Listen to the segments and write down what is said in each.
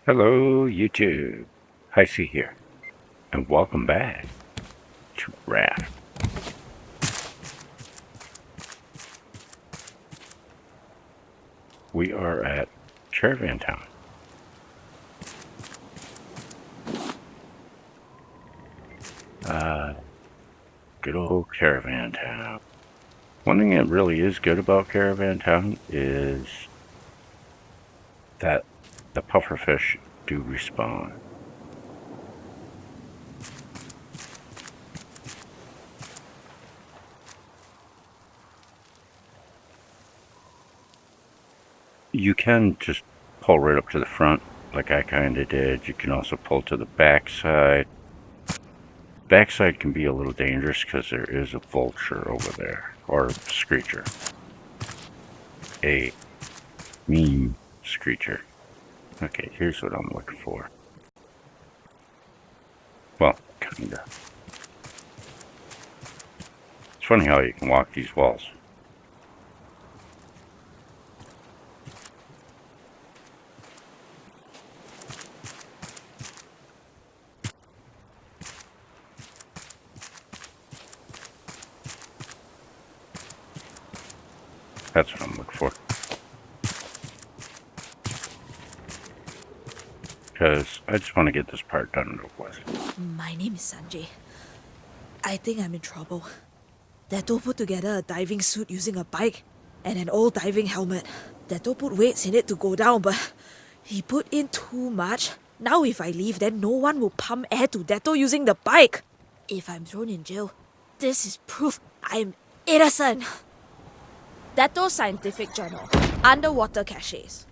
Hello, YouTube. Heisey here, and welcome back to Raft. We are at Caravan Town. Good old Caravan Town. One thing that really is good about Caravan Town is that the pufferfish do respawn. You can just pull right up to the front, like I kind of did. You can also pull to the backside. Backside can be a little dangerous because there is a vulture over there, or a screecher. A mean screecher. Okay, here's what I'm looking for. Well, kinda. It's funny how you can walk these walls. That's what I'm looking for. Because I just want to get this part done and over with. My name is Sanjay. I think I'm in trouble. Dato put together a diving suit using a bike and an old diving helmet. Dato put weights in it to go down, but he put in too much. Now if I leave, then no one will pump air to Dato using the bike. If I'm thrown in jail, this is proof I'm innocent. Dato Scientific Journal, Underwater Caches.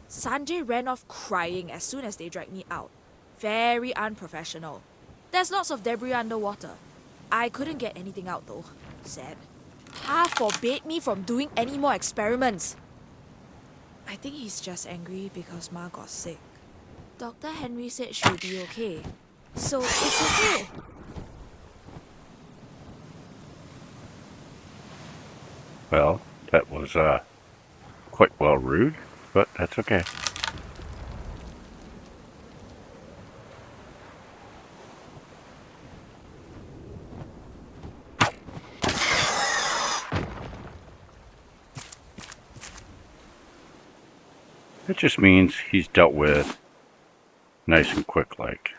Sanjay ran off crying as soon as they dragged me out. Very unprofessional. There's lots of debris underwater. I couldn't get anything out though. Sad. Pa forbade me from doing any more experiments. I think he's just angry because Ma got sick. Dr. Henry said she'll be okay. So it's okay. Well, that was quite well rude, but that's okay. It just means he's dealt with nice and quick like.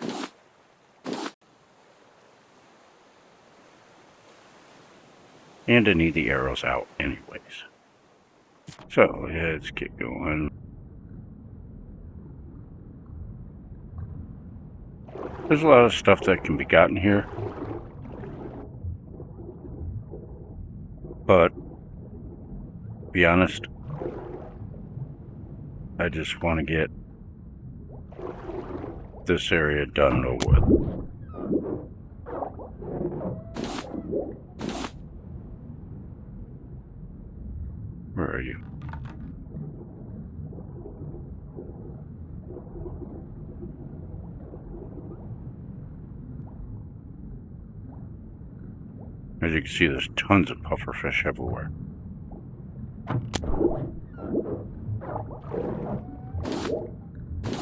And I need the arrows out anyways. So let's get going. There's a lot of stuff that can be gotten here. But, to be honest, I just want to get this area done and over with. Where are you? As you can see, there's tons of pufferfish everywhere.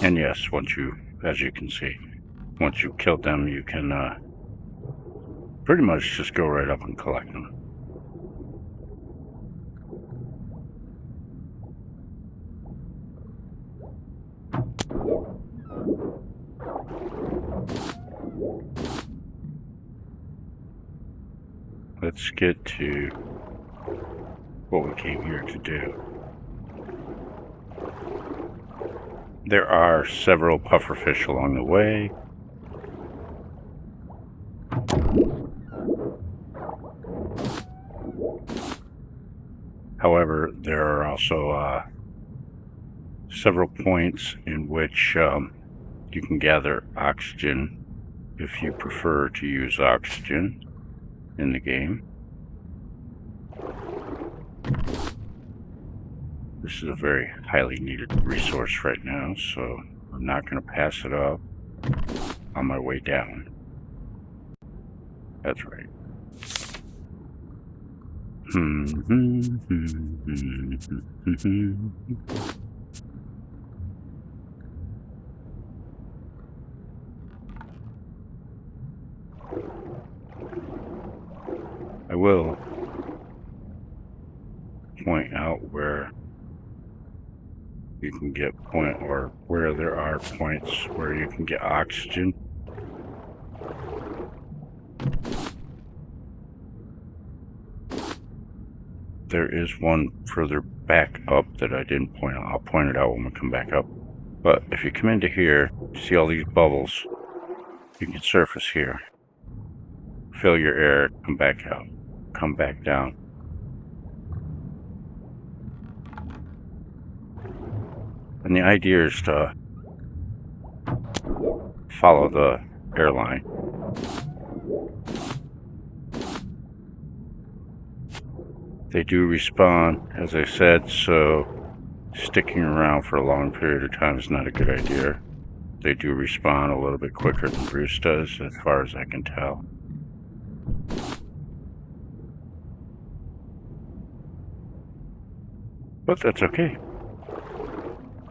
And yes, as you can see, once you kill them, you can pretty much just go right up and collect them. Let's get to what we came here to do. There are several pufferfish along the way. However, there are also several points in which you can gather oxygen if you prefer to use oxygen in the game. This is a very highly needed resource right now, so I'm not going to pass it up on my way down. That's right. you can get point, or where there are points where you can get oxygen. There is one further back up that I didn't point out. I'll point it out when we come back up. But if you come into here, see all these bubbles, you can surface here. Fill your air, come back out, come back down. And the idea is to follow the airline. They do respawn, as I said, so sticking around for a long period of time is not a good idea. They do respawn a little bit quicker than Bruce does, as far as I can tell. But that's okay.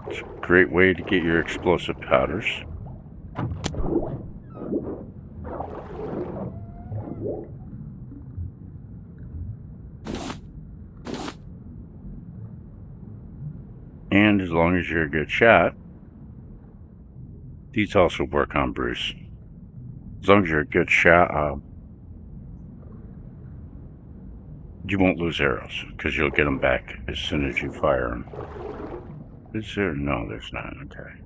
It's a great way to get your explosive powders. And as long as you're a good shot, these also work on Bruce. As long as you're a good shot, you won't lose arrows, because you'll get them back as soon as you fire them. Is there? No, there's not. Okay.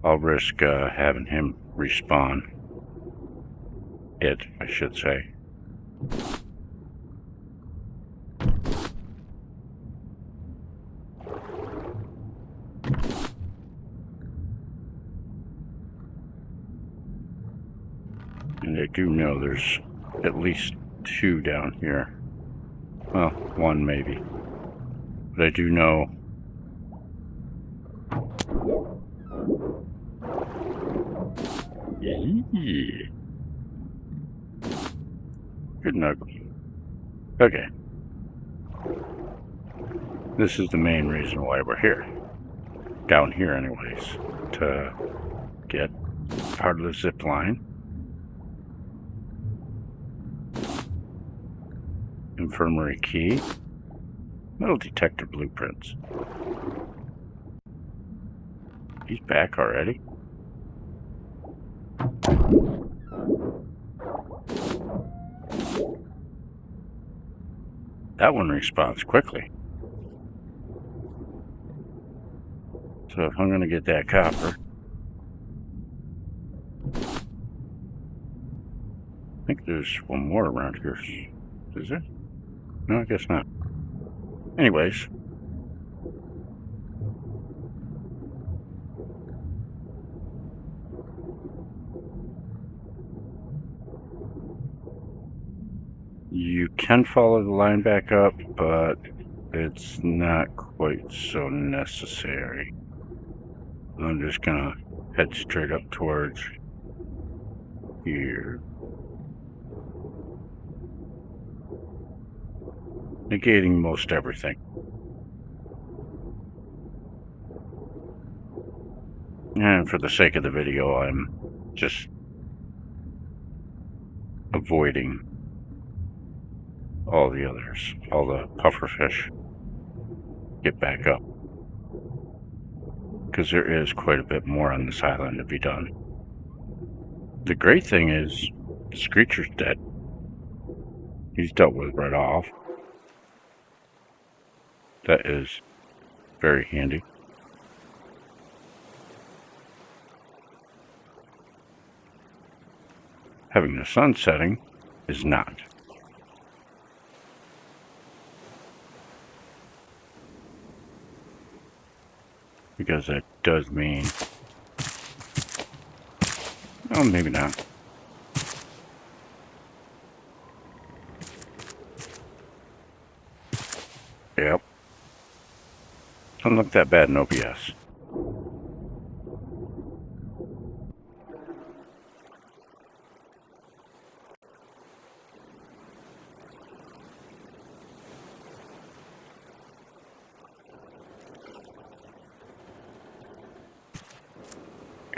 I'll risk having him respawn. It, I should say. And I do know there's at least 2 down here. Well, 1 maybe. But I do know... Yeah. Good knuckle. Okay. This is the main reason why we're here. Down here anyways. To get part of the zip line. Infirmary key. Metal detector blueprints. He's back already. That one responds quickly. So if I'm going to get that copper, I think there's one more around here. Is there? No, I guess not. Anyways. You can follow the line back up, but it's not quite so necessary. I'm just gonna head straight up towards here. Negating most everything. And for the sake of the video, I'm just avoiding all the others, all the pufferfish. Get back up. Because there is quite a bit more on this island to be done. The great thing is, the Screecher's dead. He's dealt with right off. That is very handy. Having the sun setting is not. Because that does mean... Oh, maybe not. Yep. Doesn't look that bad in OBS.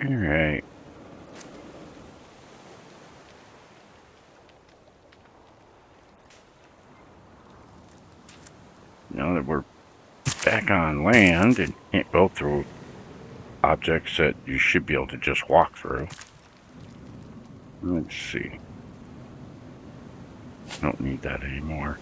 Alright. Now that we're back back on land and can't go through objects that you should be able to just walk through. Let's see. Don't need that anymore.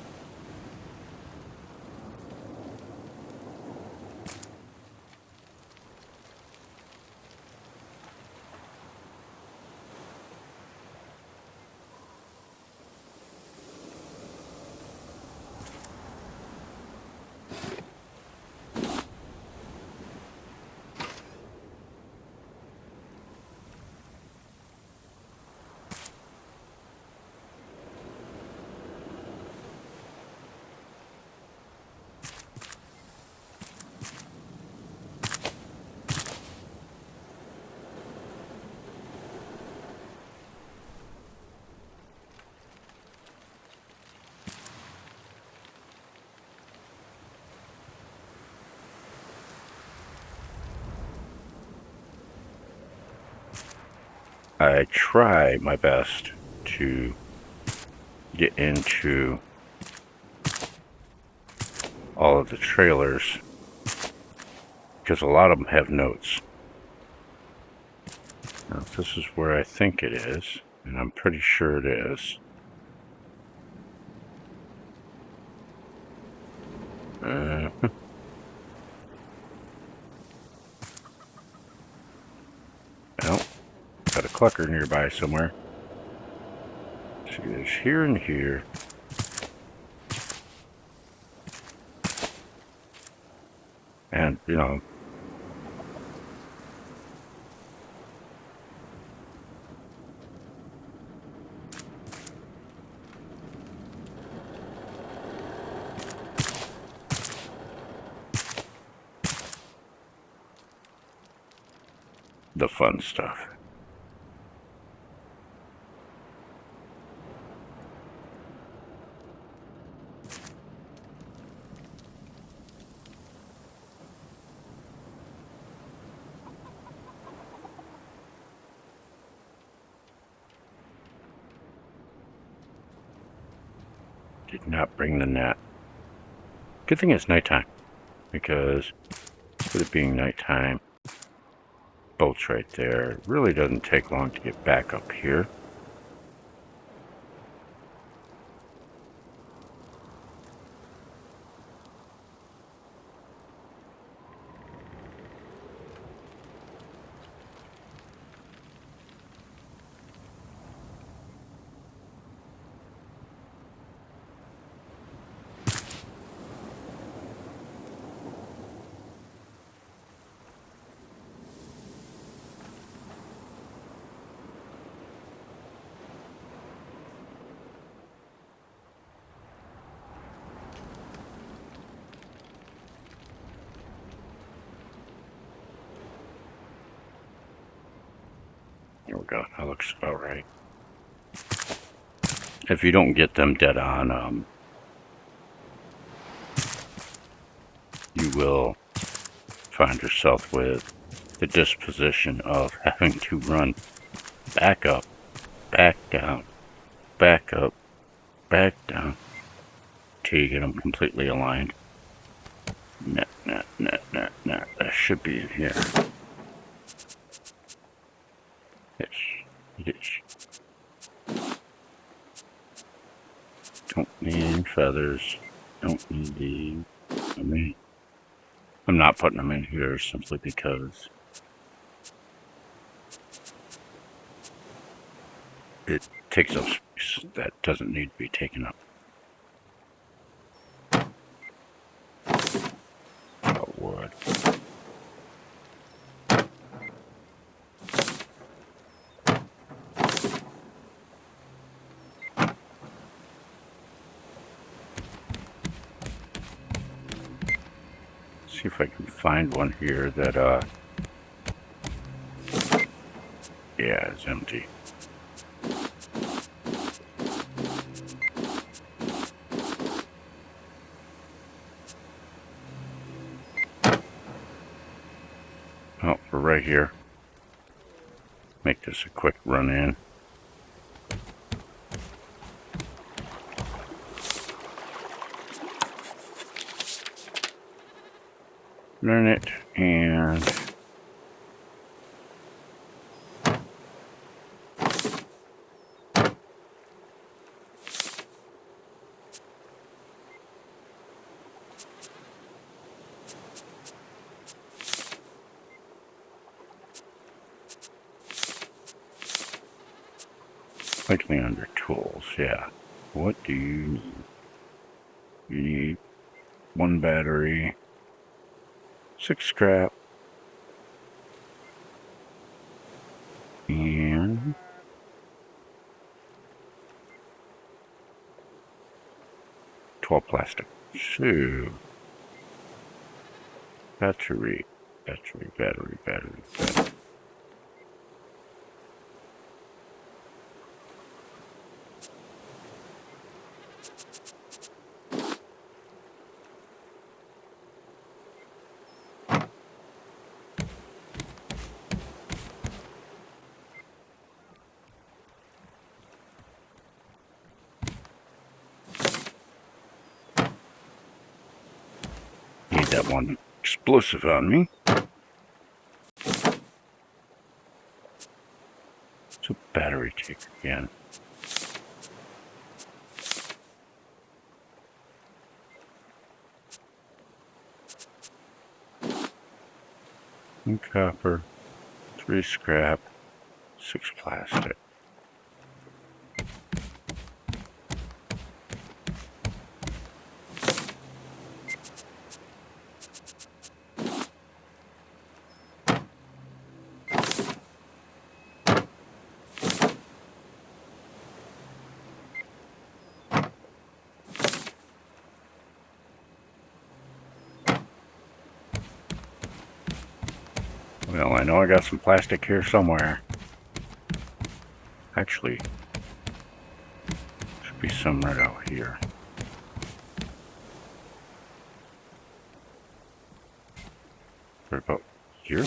I try my best to get into all of the trailers because a lot of them have notes. Now, this is where I think it is, and I'm pretty sure it is. Well, got a clucker nearby somewhere. See, there's here and here. And, you know, the fun stuff. Did not bring the net. Good thing it's nighttime, because with it being nighttime, boat's right there. It really doesn't take long to get back up here. Here we go. That looks about right. If you don't get them dead on, you will find yourself with the disposition of having to run back up, back down, back up, back down, till you get them completely aligned. Net. That should be in here. Yes. Don't need any feathers. Don't need these. I'm not putting them in here simply because it takes up space that doesn't need to be taken up. Oh, wood. See if I can find one here that, yeah, it's empty. Oh, we're right here. Make this a quick run in. learn it, and likely under tools, yeah. What do you need? You need 1 battery, 6 scrap, and 12 plastic. So, battery. Need that one explosive on me. So battery take again. And copper, 3 scrap, 6 plastic. Well, I know I got some plastic here somewhere. Actually, should be some right out here. Right about here.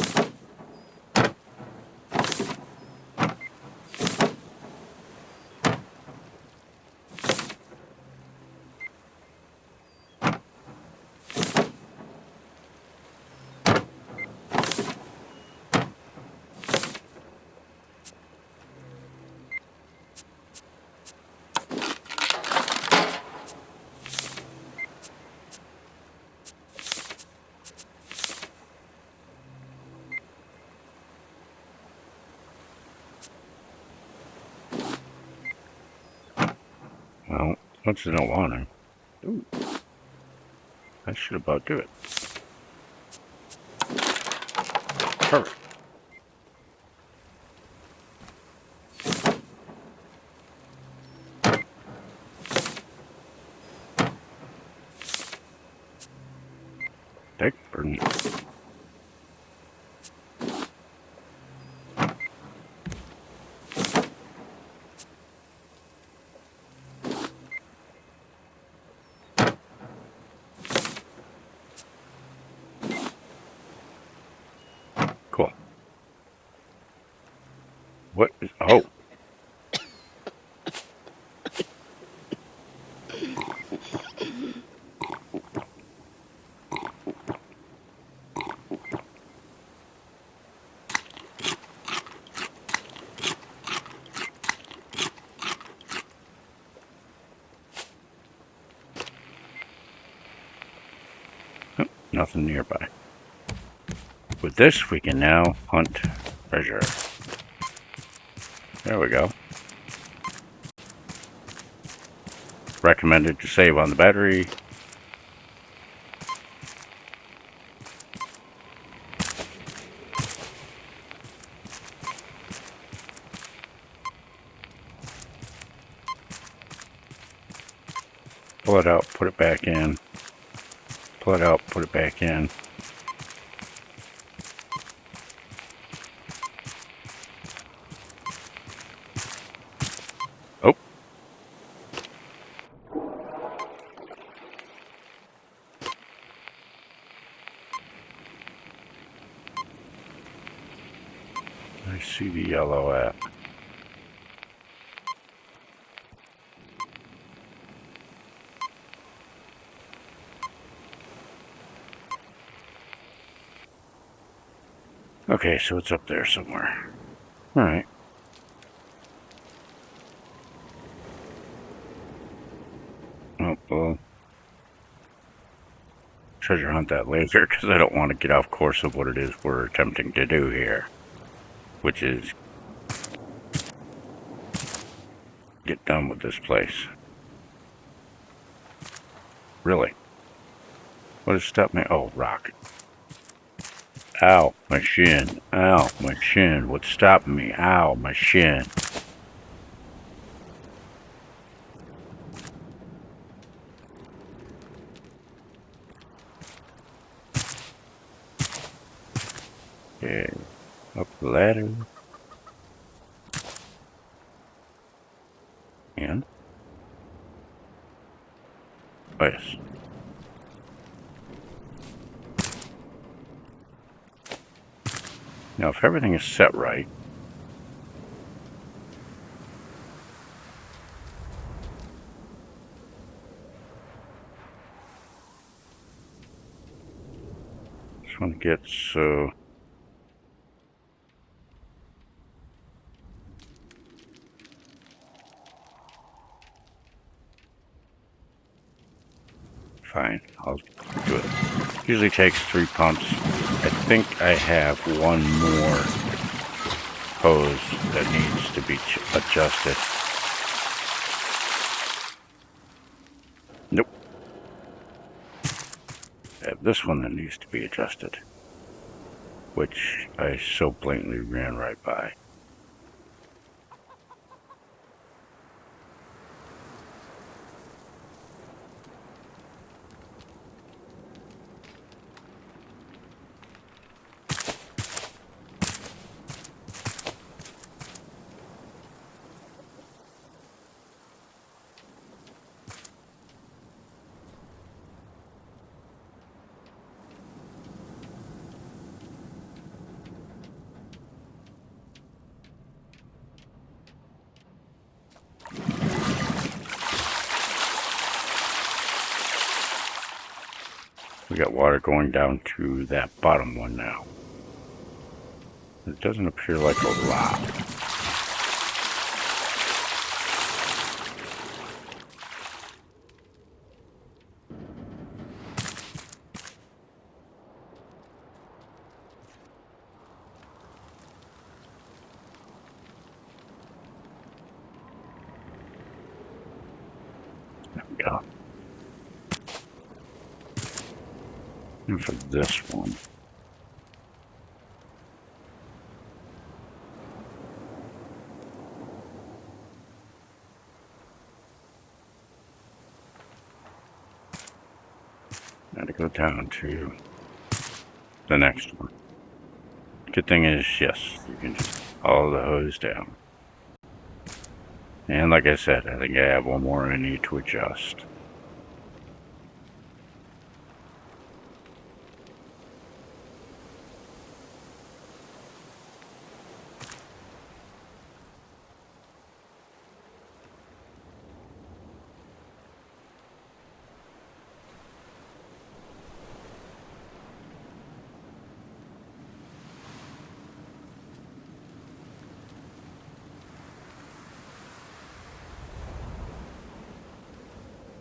Well, since I don't want to. Ooh, that should about do it. Perfect. Take burn. Cool. What is, oh. Nothing nearby. With this, we can now hunt treasure. There we go. Recommended to save on the battery. Pull it out, put it back in. Pull it out, put it back in. Oh. I see the yellow at. Okay, so it's up there somewhere. Alright. Oh, well, treasure hunt that later because I don't want to get off course of what it is we're attempting to do here, which is get done with this place. Really? What has stopped me? Oh, rock. Ow, my shin. Ow, my shin. What's stopping me? Ow, my shin. Okay, up the ladder. And? Oh, yes. Now, if everything is set right, just want to get so... Fine, I'll do it. Usually takes 3 pumps. I think I have one more hose that needs to be adjusted. Nope. I have this one that needs to be adjusted, which I so blatantly ran right by. We got water going down to that bottom one now. It doesn't appear like a lot. There we go. And for this one, got to go down to the next one. Good thing is, yes, you can just follow the hose down. And like I said, I think I have one more I need to adjust.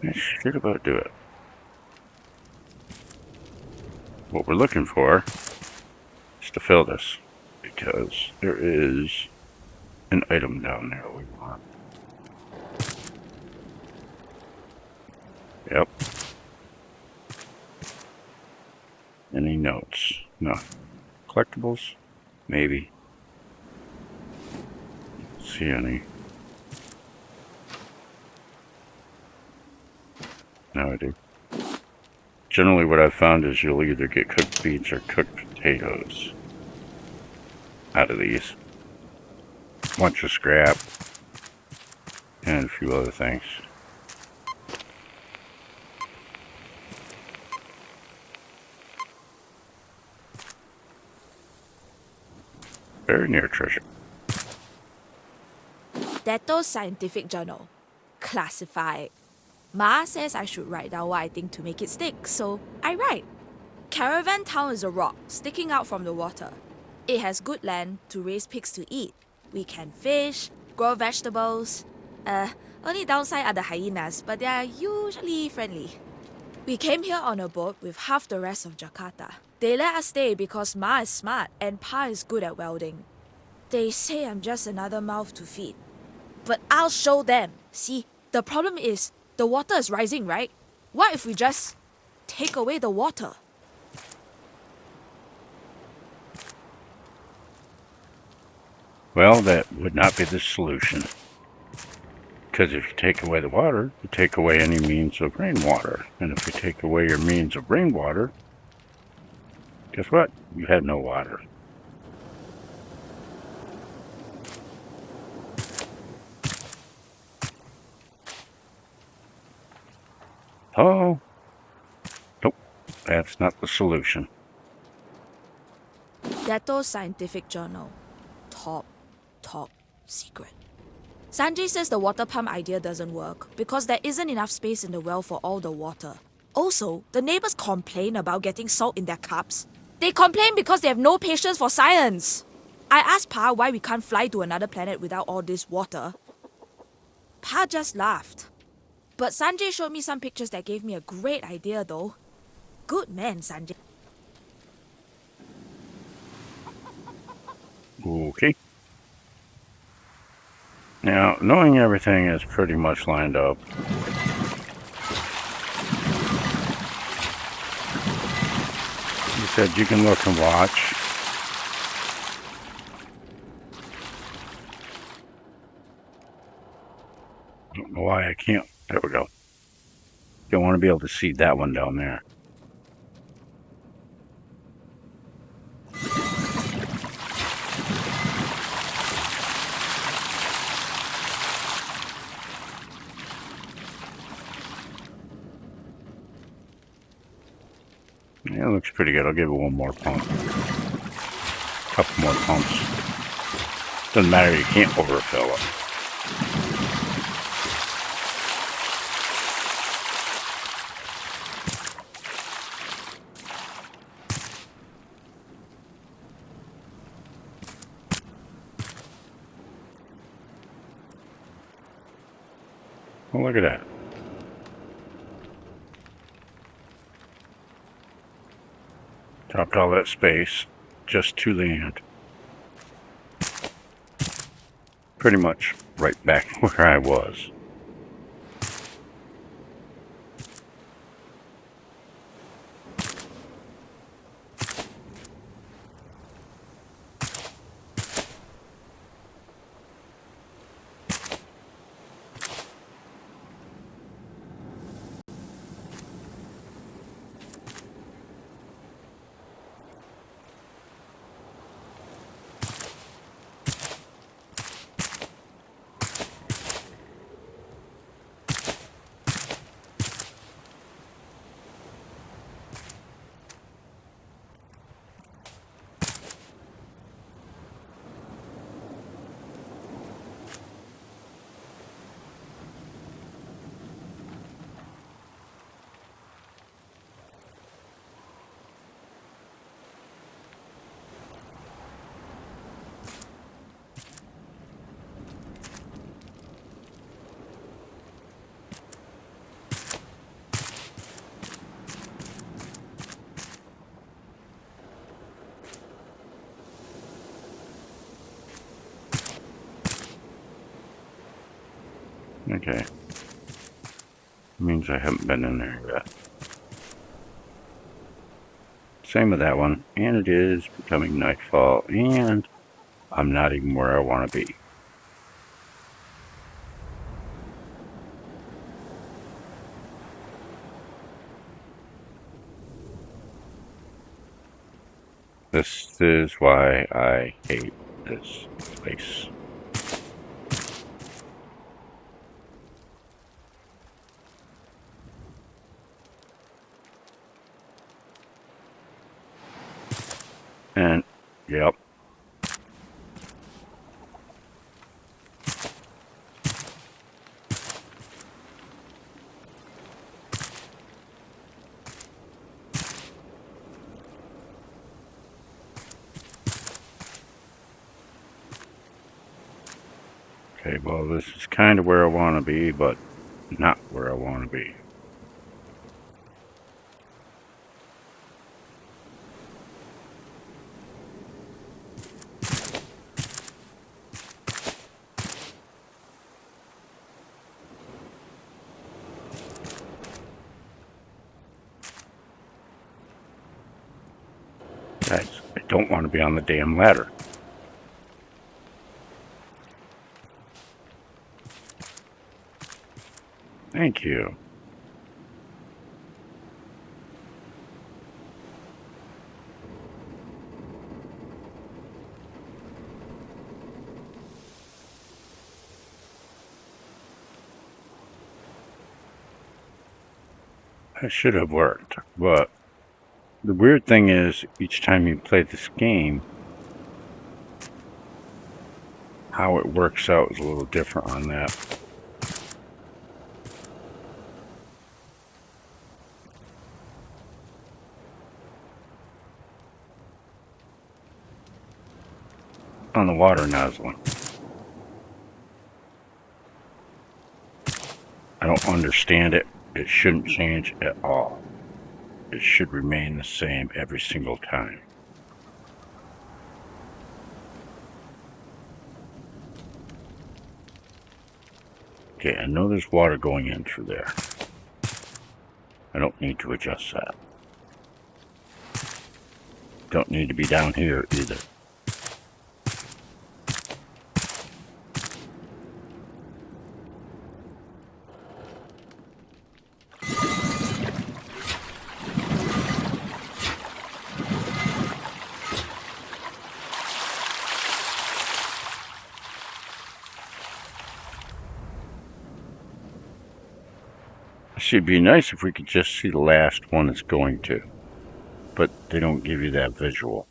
I should about do it. What we're looking for is to fill this, because there is an item down there we want. Yep. Any notes? No. Collectibles? Maybe. See any? Now I do. Generally what I've found is you'll either get cooked beets or cooked potatoes out of these. A bunch of scrap and a few other things. Very near treasure. Detector scientific journal. Classified. Ma says I should write down what I think to make it stick, so I write. Caravan town is a rock sticking out from the water. It has good land to raise pigs to eat. We can fish, grow vegetables. Only downside are the hyenas, but they are usually friendly. We came here on a boat with half the rest of Jakarta. They let us stay because Ma is smart and Pa is good at welding. They say I'm just another mouth to feed. But I'll show them. See, the problem is, the water is rising, right? What if we just take away the water? Well, that would not be the solution. Because if you take away the water, you take away any means of rainwater. And if you take away your means of rainwater, guess what? You have no water. Oh, nope, that's not the solution. Datto's scientific journal. Top secret. Sanjay says the water pump idea doesn't work because there isn't enough space in the well for all the water. Also, the neighbors complain about getting salt in their cups. They complain because they have no patience for science. I asked Pa why we can't fly to another planet without all this water. Pa just laughed. But Sanjay showed me some pictures that gave me a great idea though. Good man, Sanjay. Okay. Now, knowing everything is pretty much lined up, you said you can look and watch. I don't know why I can't. There we go. Don't want to be able to see that one down there. Yeah, it looks pretty good. I'll give it one more pump. Couple more pumps. Doesn't matter, you can't overfill it. Well, look at that. Dropped all that space just to land. Pretty much right back where I was. Okay. Means I haven't been in there yet. Same with that one. And it is becoming nightfall, and I'm not even where I want to be. This is why I hate this place. And, yep. Okay, well, this is kind of where I want to be, but not where I want to be. Guys, I don't want to be on the damn ladder. Thank you. That should have worked, but the weird thing is, each time you play this game, how it works out is a little different on that. On the water nozzle. I don't understand it. It shouldn't change at all. It should remain the same every single time. Okay, I know there's water going in through there. I don't need to adjust that. Don't need to be down here either. It'd be nice if we could just see the last one it's going to, but they don't give you that visual.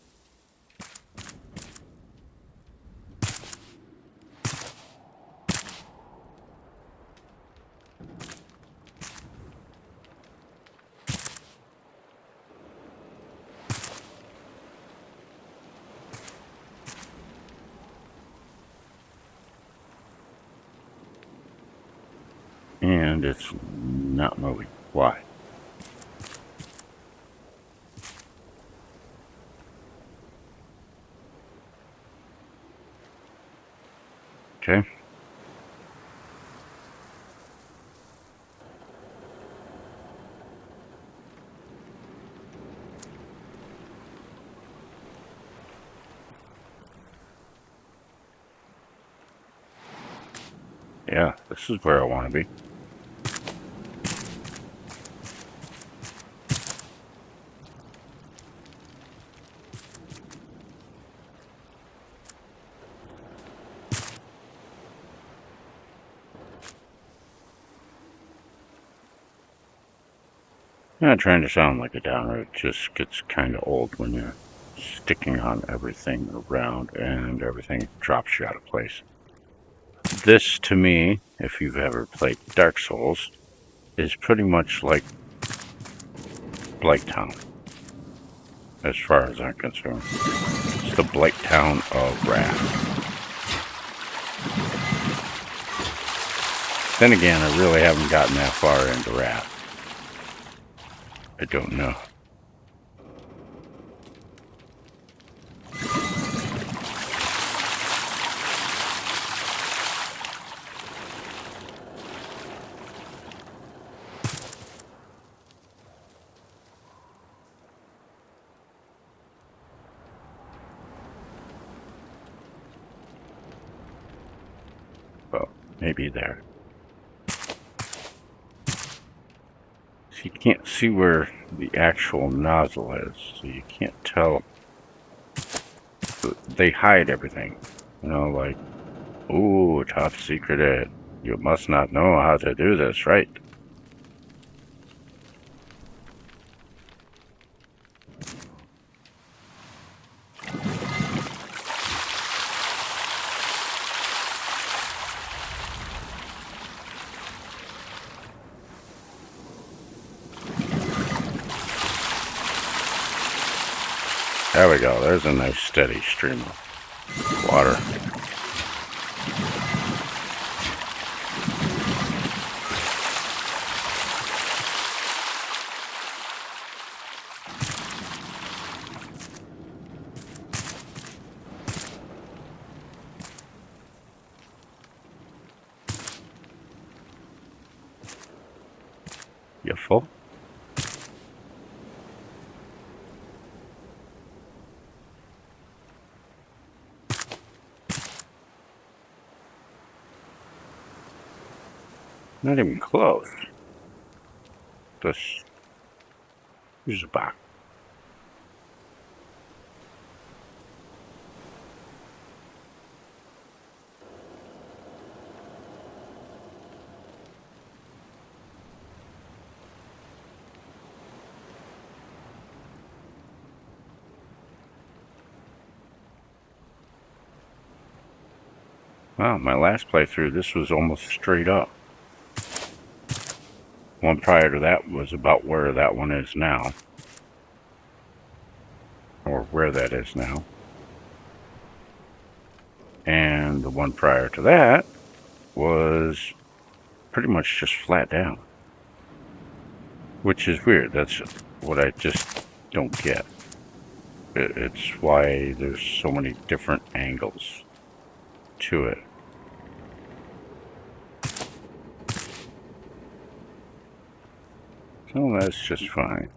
And it's not moving. Why? Okay. Yeah, this is where I want to be. Not trying to sound like a downer, it just gets kind of old when you're sticking on everything around and everything drops you out of place. This, to me, if you've ever played Dark Souls, is pretty much like Blight Town, as far as I'm concerned. It's the Blight Town of Raft. Then again, I really haven't gotten that far into Raft. I don't know. Well, maybe there. You can't see where the actual nozzle is, so you can't tell. They hide everything, you know, like, ooh, top secret, you must not know how to do this, right? There we go, there's a nice steady stream of water. You full? Not even close. This is a box. Wow, my last playthrough, this was almost straight up. One prior to that was about where that one is now. Or where that is now. And the one prior to that was pretty much just flat down. Which is weird. That's what I just don't get. It's why there's so many different angles to it. So that's just fine.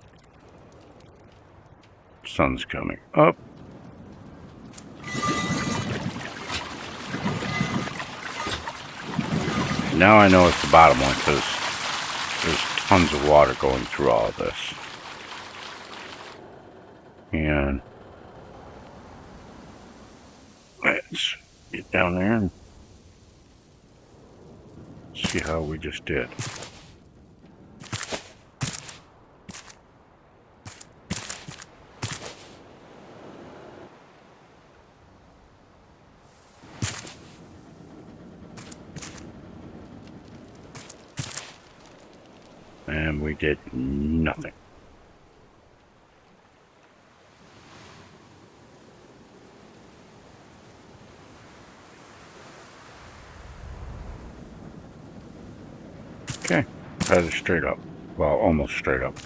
Sun's coming up. Now I know it's the bottom one because there's tons of water going through all of this. And let's get down there and see how we just did. And we did nothing. Okay, headed straight up. Well, almost straight up.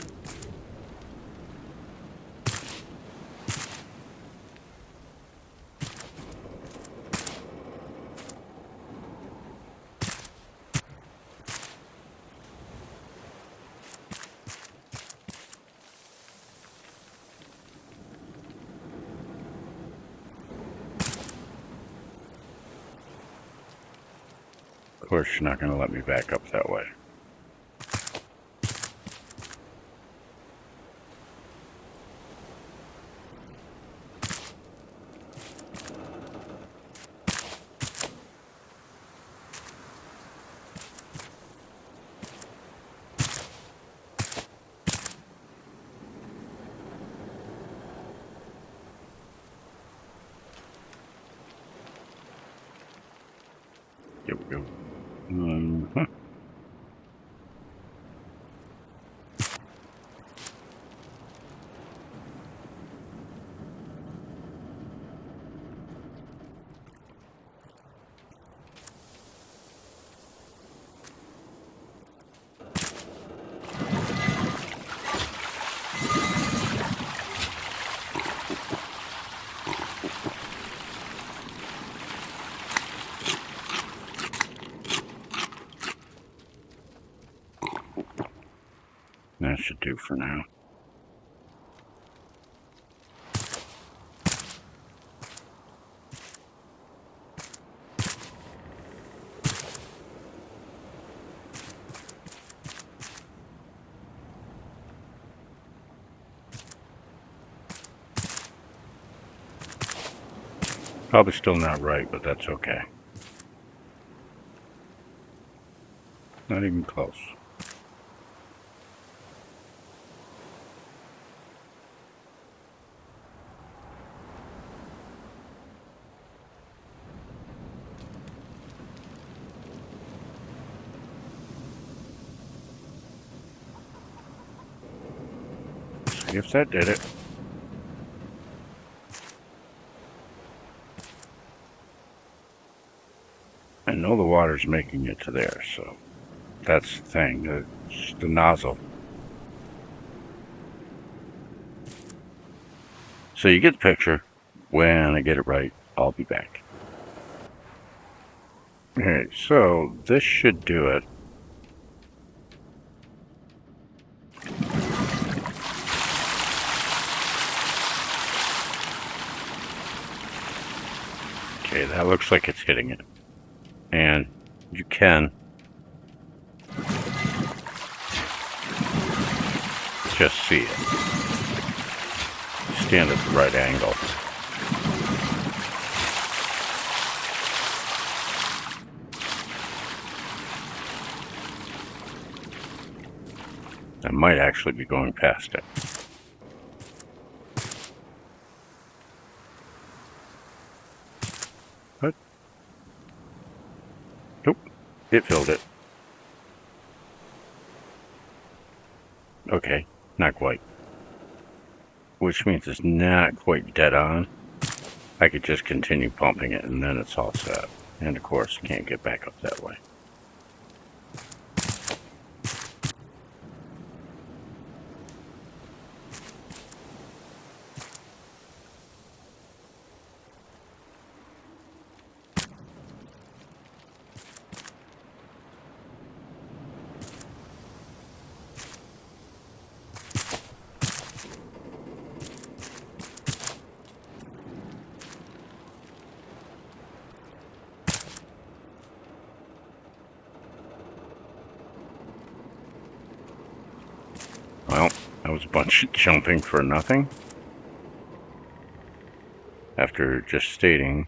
Of course, you're not going to let me back up that way. Here we go. That should do for now. Probably still not right, but that's okay. Not even close. See if that did it. I know the water's making it to there, so that's the thing. It's the nozzle. So you get the picture. When I get it right, I'll be back. Okay, so this should do it. Okay, that looks like it's hitting it. And you can just see it. Stand at the right angle. I might actually be going past it. What? Nope. It filled it. Okay, not quite. Which means it's not quite dead on. I could just continue pumping it and then it's all set. And of course, can't get back up that way. Well, that was a bunch of jumping for nothing. After just stating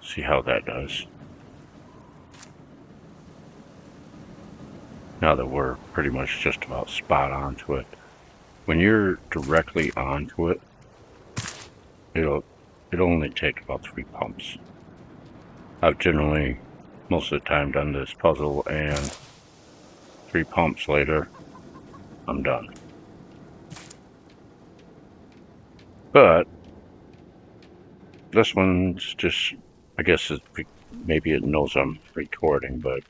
see how that does. Now that we're pretty much just about spot onto it. When you're directly onto it, it'll only take about 3 pumps. I've generally most of the time done this puzzle and 3 pumps later, I'm done. But this one's just, I guess maybe it knows I'm recording, but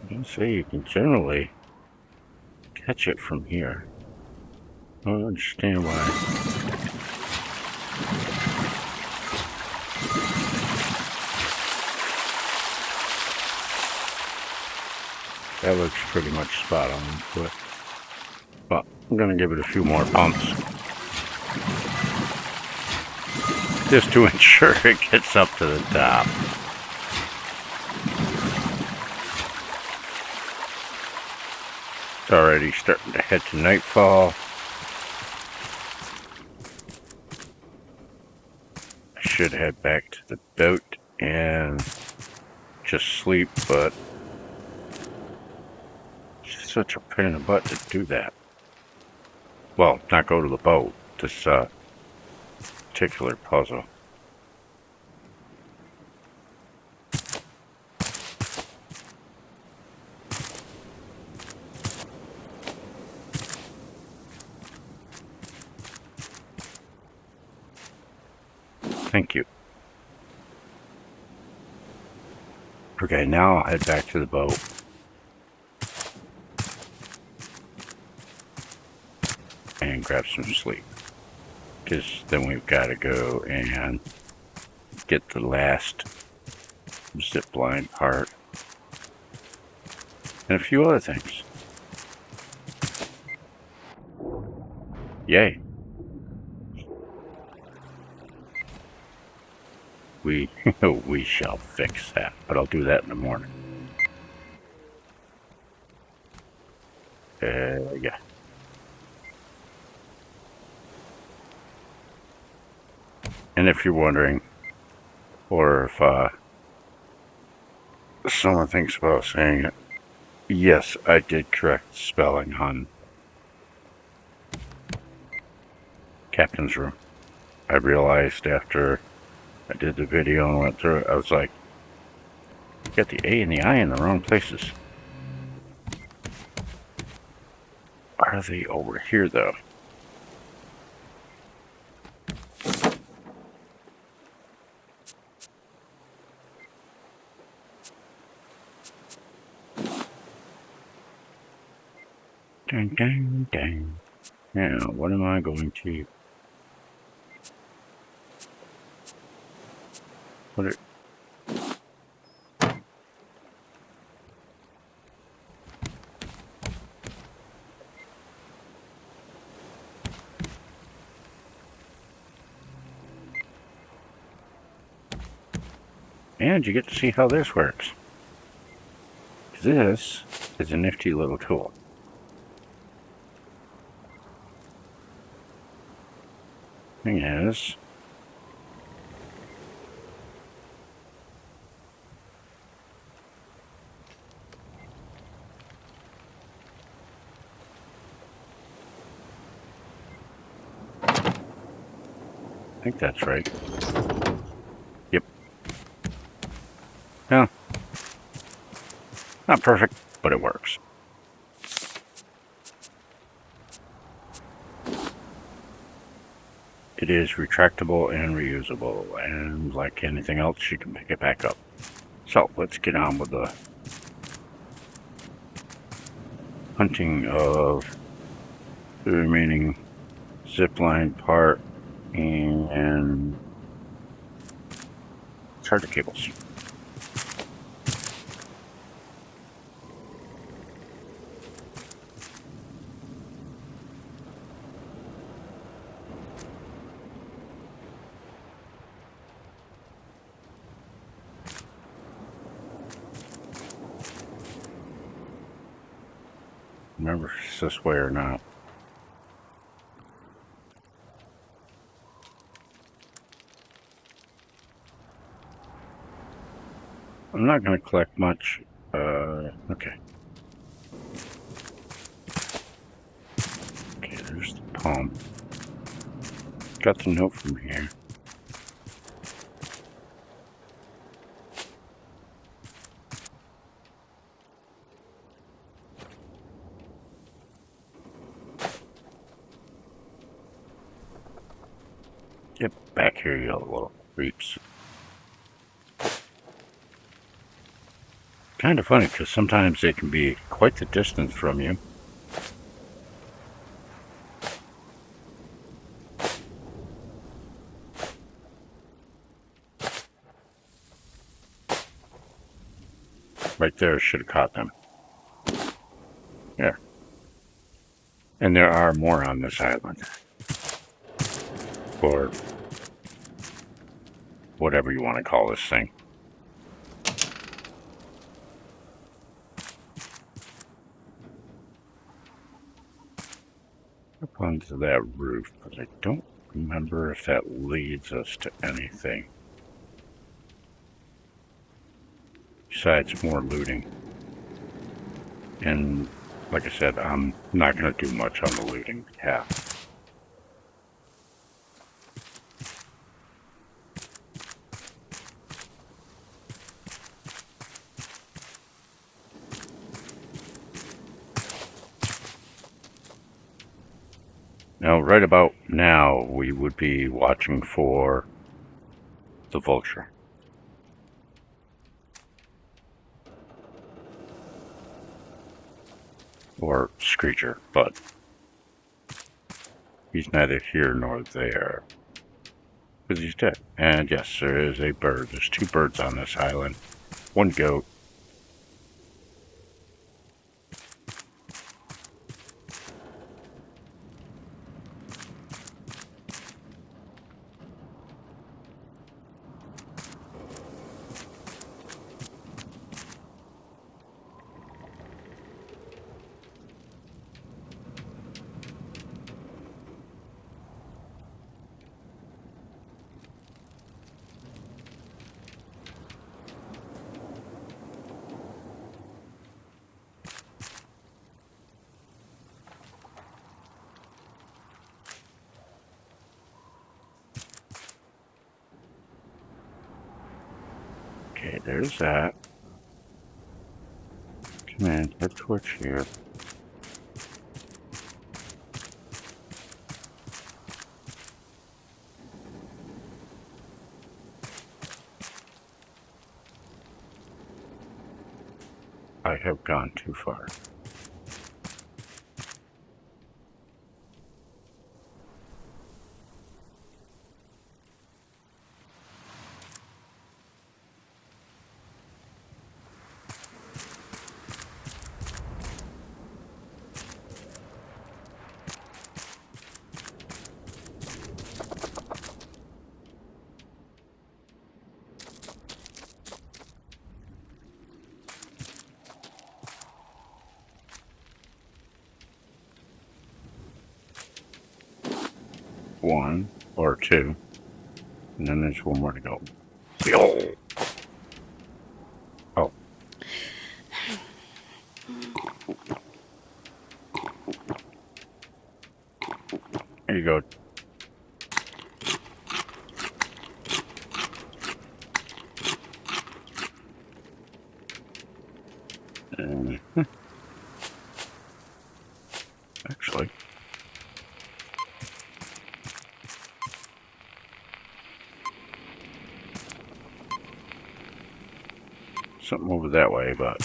I can say you can generally catch it from here. I don't understand why. That looks pretty much spot on, but I'm gonna give it a few more pumps just to ensure it gets up to the top. It's already starting to head to nightfall. I should head back to the boat and just sleep, but it's such a pain in the butt to do that. Well, not go to the boat, this particular puzzle. Thank you. Okay, now I'll head back to the boat. And grab some sleep. Because then we've got to go and get the last zipline part. And a few other things. Yay. We shall fix that, but I'll do that in the morning. Yeah. And if you're wondering, or if someone thinks about saying it, yes, I did correct the spelling on Captain's Room. I realized after I did the video and went through it, I was like, you got the A and the I in the wrong places. Are they over here though? Dun, dun, dun. Now, what am I going to put it? And you get to see how this works. This is a nifty little tool. Thing is, I think that's right. Yep. No, not perfect, but it works. It is retractable and reusable, and like anything else, you can pick it back up. So let's get on with the hunting of the remaining zipline part and charger cables. Remember if it's this way or not. I'm not going to collect much. Okay. Okay, there's the pump. Got the note from here. Get back here, you little creeps. Kind of funny, because sometimes they can be quite the distance from you. Right there, should have caught them. Yeah. And there are more on this island. Or whatever you want to call this thing. Up onto that roof, but I don't remember if that leads us to anything. Besides more looting. And like I said, I'm not going to do much on the looting half. Now, right about now, we would be watching for the vulture. Or Screecher, but he's neither here nor there. Because he's dead. And yes, there is a bird. There's 2 birds on this island. 1 goat. Okay, there's that. Come in, head towards here. I have gone too far. one or two, and then there's one more to go. Oh. Oh. There you go. Actually, something over that way, but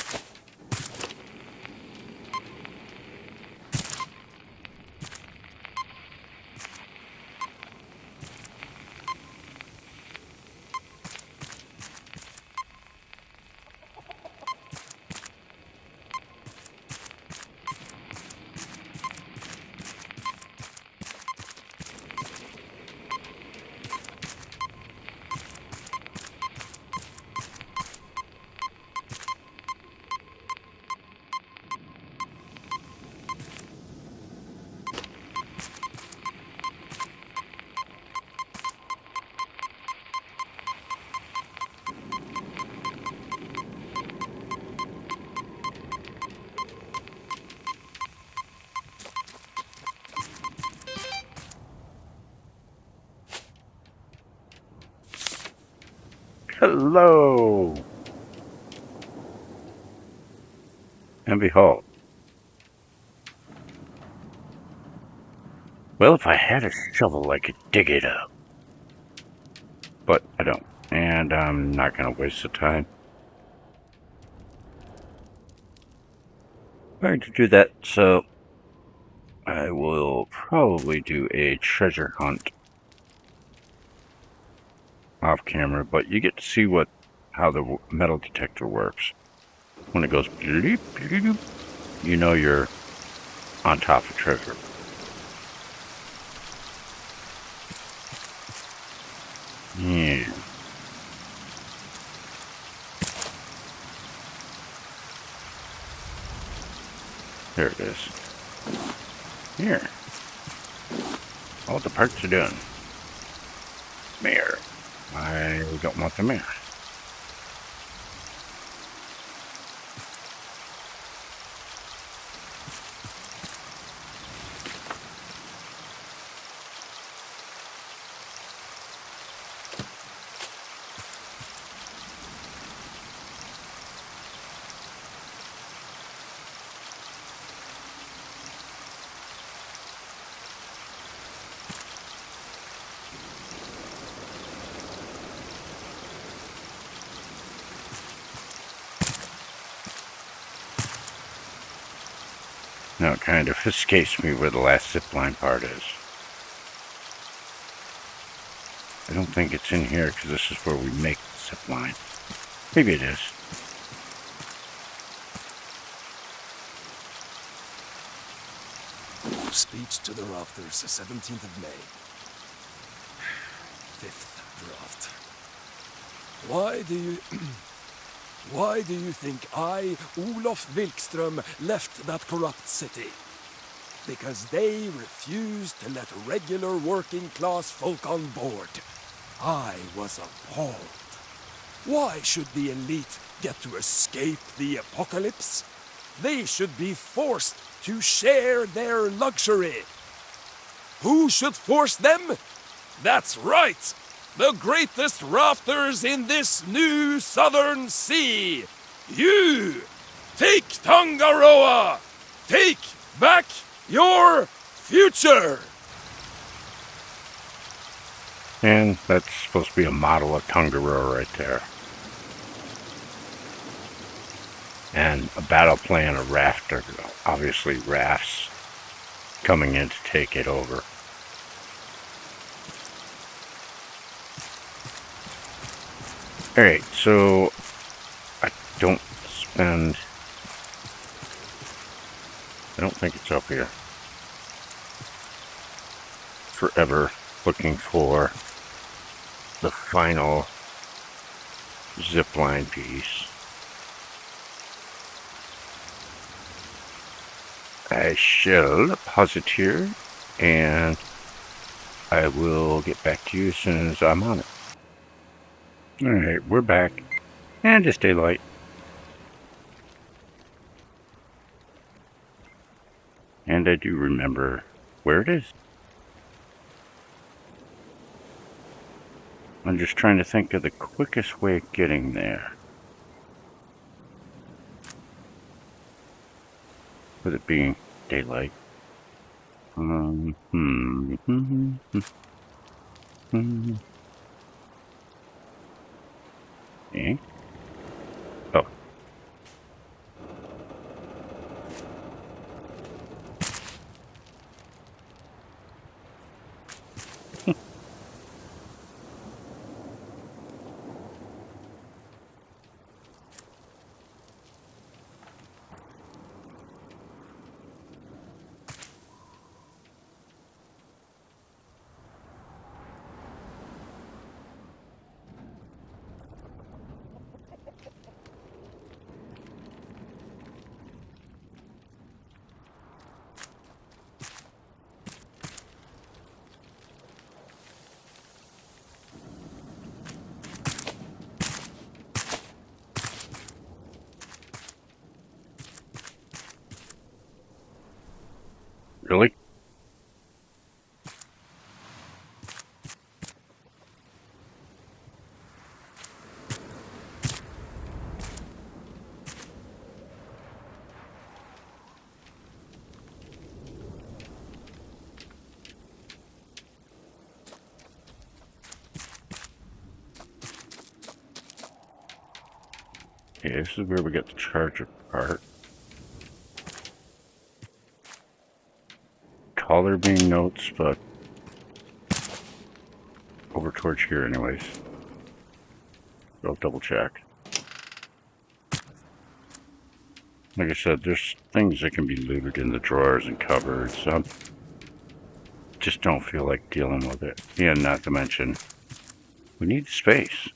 hello! And behold. Well, if I had a shovel, I could dig it up. But I don't. And I'm not going to waste the time. I'm going to do that, so I will probably do a treasure hunt off camera, but you get to see how the metal detector works. When it goes bleep, bleep, you know you're on top of treasure. Yeah. There it is. Here. All the parts are done. Mirror. I don't want the mirror. Now it kind of escapes me where the last zipline part is. I don't think it's in here because this is where we make the zipline. Maybe it is. Speech to the Rafters, 17th of May. 5th draft. Why do you think I, Olof Wilkström, left that corrupt city? Because they refused to let regular working-class folk on board. I was appalled. Why should the elite get to escape the apocalypse? They should be forced to share their luxury. Who should force them? That's right! The greatest rafters in this new southern sea! You! Take Tangaroa! Take back your future! And that's supposed to be a model of Tangaroa right there. And a battle plan of Raft, or obviously Rafts coming in to take it over. Alright, so I don't think it's up here. Forever looking for the final zipline piece. I shall pause it here and I will get back to you as soon as I'm on it. Alright, we're back. And it's daylight. And I do remember where it is. I'm just trying to think of the quickest way of getting there. With it being daylight. Okay. Oh. Really? Okay, this is where we get the charger part. Call there being notes, but over towards here anyways. I'll double check. Like I said, there's things that can be looted in the drawers and cupboards. Just don't feel like dealing with it. Yeah, not to mention, we need space.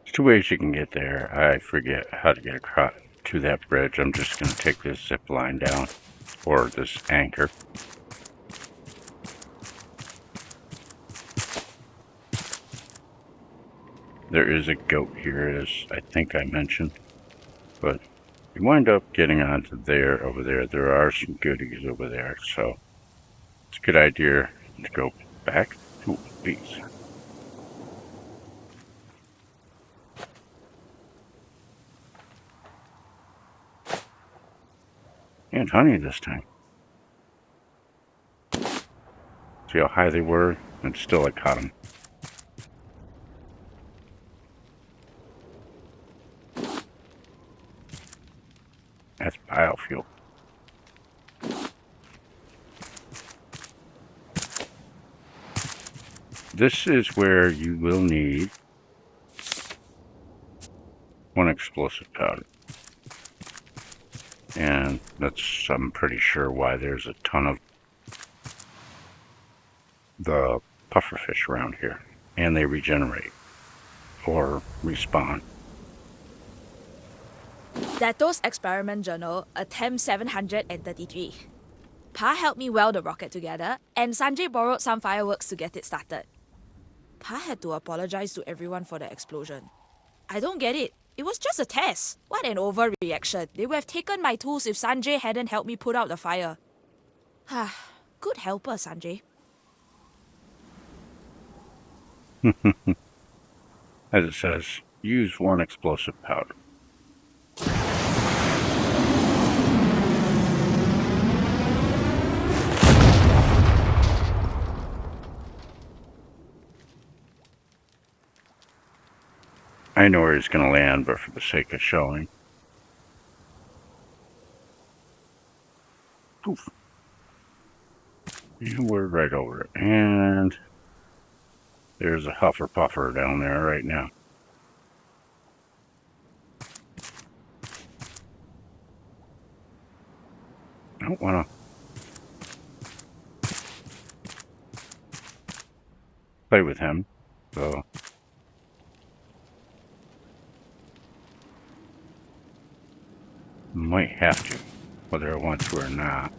There's two ways you can get there. I forget how to get across to that bridge. I'm just going to take this zip line down, or this anchor. There is a goat here, as I think I mentioned, but you wind up getting onto there, over there. There are some goodies over there, so it's a good idea to go back to these. And honey this time. See how high they were? And still I caught them. That's biofuel. This is where you will need one explosive powder. And that's, I'm pretty sure, why there's a ton of the pufferfish around here. And they regenerate or respawn. Dato's experiment journal, attempt 733. Pa helped me weld the rocket together, and Sanjay borrowed some fireworks to get it started. Pa had to apologize to everyone for the explosion. I don't get it. It was just a test. What an overreaction. They would have taken my tools if Sanjay hadn't helped me put out the fire. Good helper, Sanjay. As it says, use one explosive powder. I know where he's going to land, but for the sake of showing. Poof. And we're right over it. And there's a huffer puffer down there right now. I don't want to play with him, so might have to, whether I want to or not.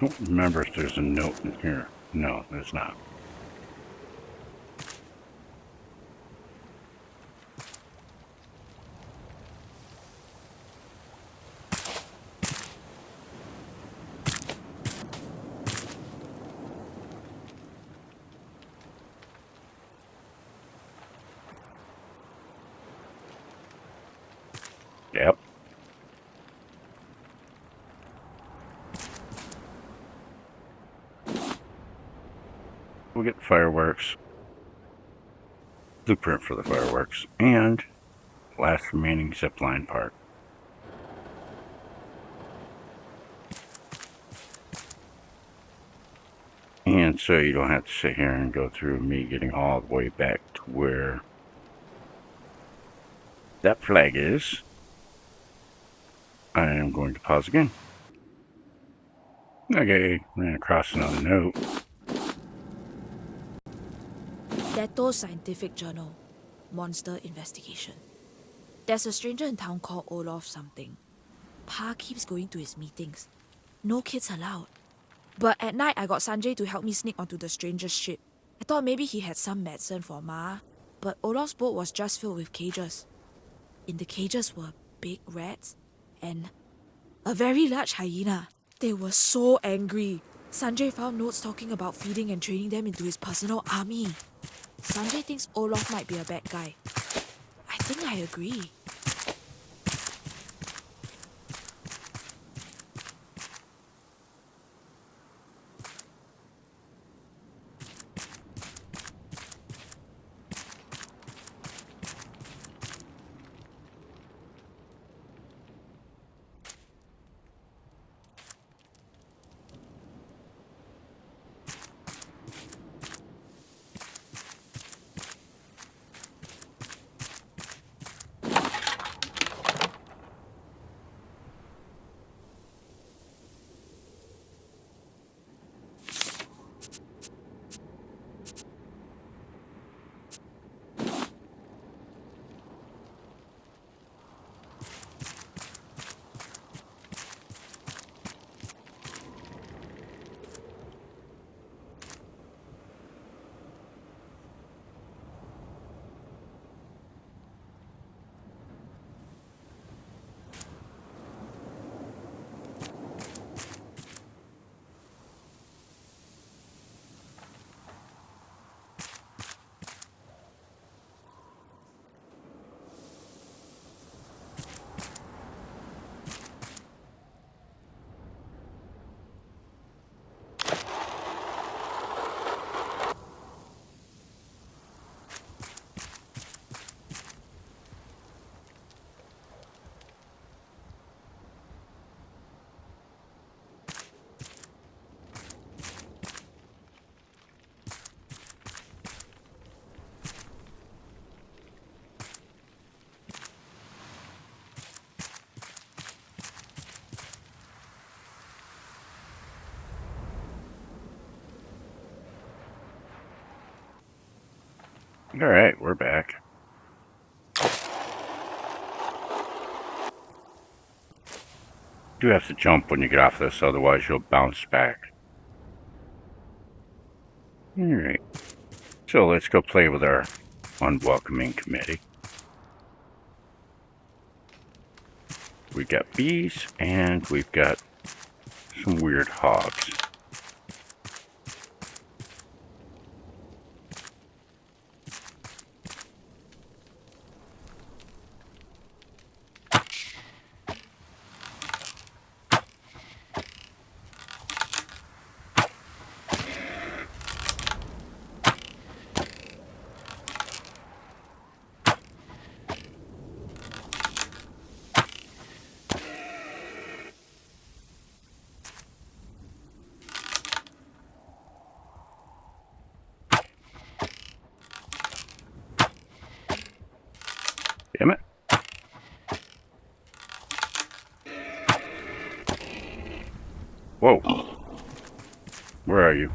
I don't remember if there's a note in here. No, there's not. Yep. We'll get fireworks. Blueprint for the fireworks. And last remaining zipline part. And so you don't have to sit here and go through me getting all the way back to where that flag is. I am going to pause again. Okay, ran across another note. Detector Scientific Journal. Monster Investigation. There's a stranger in town called Olaf something. Pa keeps going to his meetings. No kids allowed. But at night, I got Sanjay to help me sneak onto the stranger's ship. I thought maybe he had some medicine for Ma, but Olaf's boat was just filled with cages. In the cages were big rats and a very large hyena. They were so angry. Sanjay found notes talking about feeding and training them into his personal army. Sanjay thinks Olaf might be a bad guy. I think I agree. Alright, we're back. You have to jump when you get off this, otherwise you'll bounce back. Alright. So let's go play with our unwelcoming committee. We got bees and we've got some weird hogs. Damn it. Whoa. Where are you?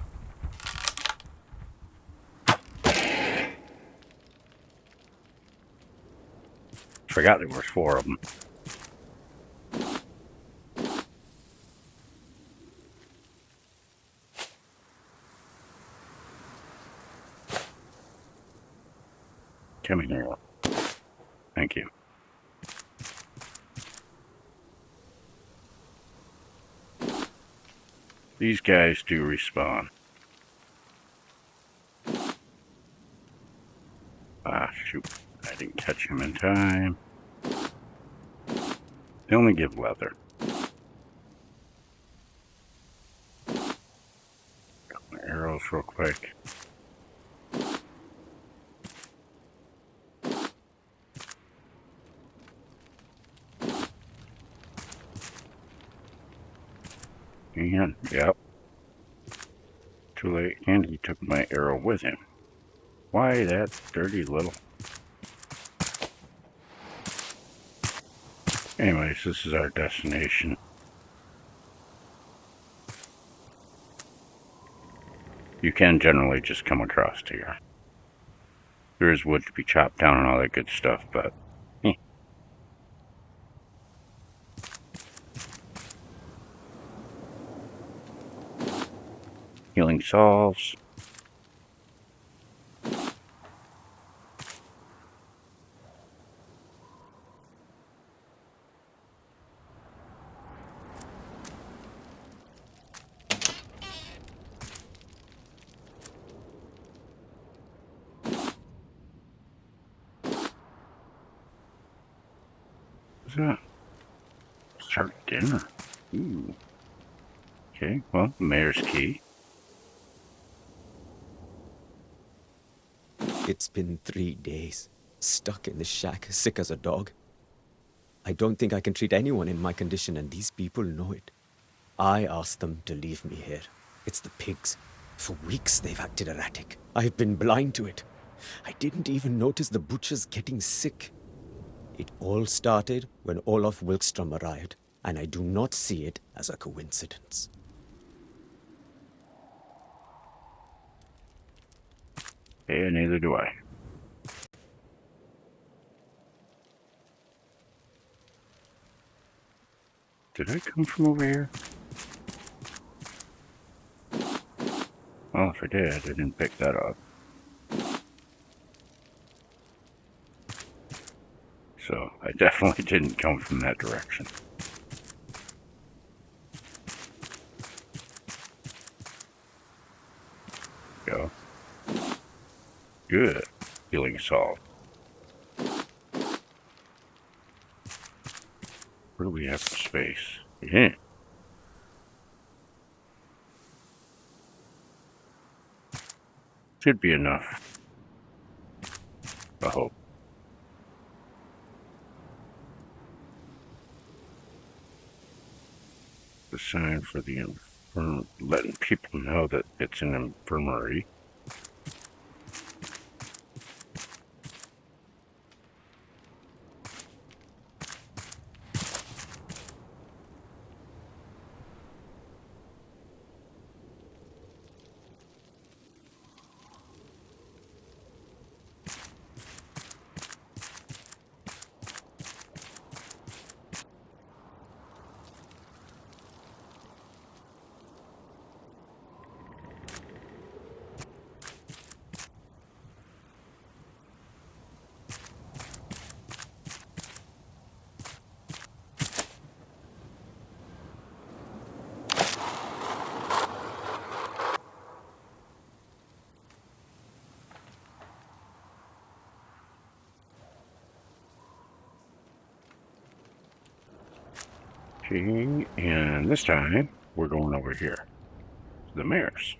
Forgot there was 4 of them. Come here. Thank you. These guys do respawn. Ah, shoot. I didn't catch him in time. They only give leather. Got my arrows real quick. And, yep. Too late, and he took my arrow with him. Why that dirty little... Anyways, this is our destination. You can generally just come across here. There is wood to be chopped down and all that good stuff, but... Healing salves. What's that? Start dinner. Ooh. Okay, well, mayor's key. It's been 3 days, stuck in this shack, sick as a dog. I don't think I can treat anyone in my condition, and these people know it. I asked them to leave me here. It's the pigs. For weeks they've acted erratic. I've been blind to it. I didn't even notice the butchers getting sick. It all started when Olaf Wilkstrom arrived, and I do not see it as a coincidence. Yeah, neither do I. Did I come from over here? Well, if I did, I didn't pick that up. So, I definitely didn't come from that direction. Go. Good. Healing solved. Where do we have for space? Yeah. Should be enough. I hope. The sign for the letting people know that it's an infirmary. Okay, and this time we're going over here to the mirrors.